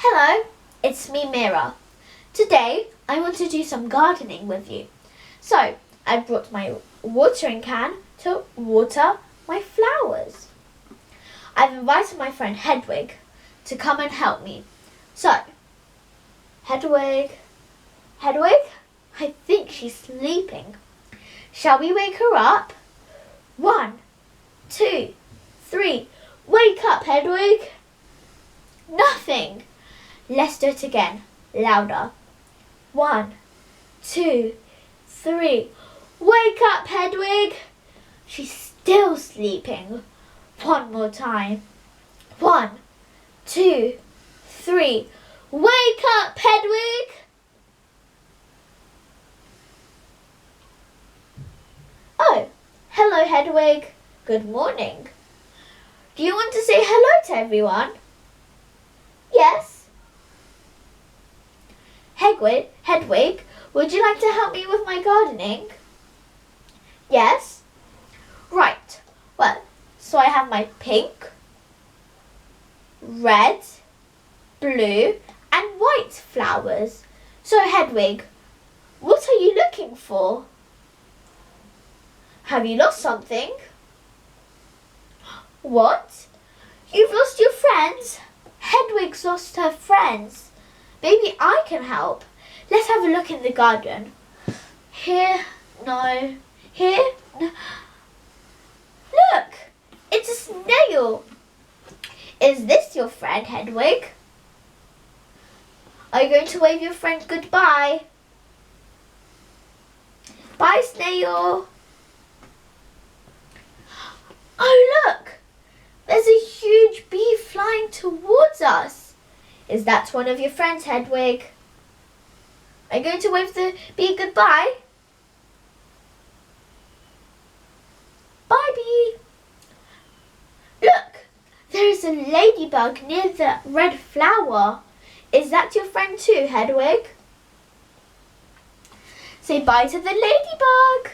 Hello, it's me, Mira. Today, I want to do some gardening with you. So, I brought my watering can to water my flowers. I've invited my friend Hedwig to come and help me. So, Hedwig, I think she's sleeping. Shall we wake her up? 1, 2, 3. Wake up, Hedwig. Nothing. Let's do it again. Louder. 1, 2, 3. Wake up, Hedwig. She's still sleeping. One more time. 1, 2, 3. Wake up, Hedwig. Oh, hello, Hedwig. Good morning. Do you want to say hello to everyone? Yes. Hedwig, would you like to help me with my gardening? Yes. Right. Well, so I have my pink, red, blue, and white flowers. So, Hedwig, what are you looking for? Have you lost something? What? You've lost your friends? Hedwig's lost her friends. Maybe I can help. Let's have a look in the garden. Here, no. Here, no. Look, it's a snail. Is this your friend, Hedwig? Are you going to wave your friend goodbye? Bye, snail. Oh, look. There's a huge bee flying towards us. Is that one of your friends, Hedwig? Are you going to wave the bee goodbye? Bye, bee. Look, there is a ladybug near the red flower. Is that your friend too, Hedwig? Say bye to the ladybug.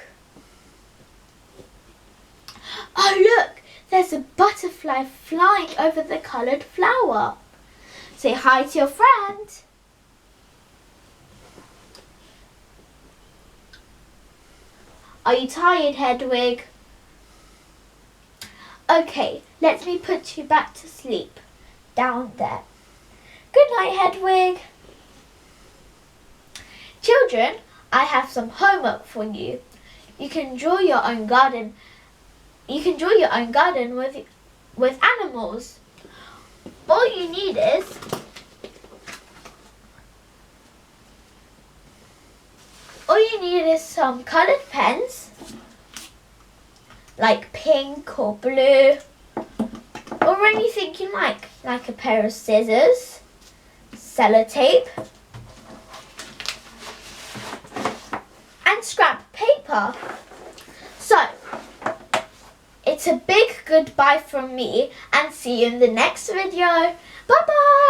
Oh, look, there's a butterfly flying over the coloured flower. Say hi to your friend. Are you tired, Hedwig? Okay, let me put you back to sleep. Down there. Good night, Hedwig. Children, I have some homework for you. You can draw your own garden. You can draw your own garden with animals. All you need is some coloured pens, like pink or blue, or anything you like a pair of scissors, sellotape, and scrap paper. So, it's a big goodbye from me, and see you in the next video. Bye bye!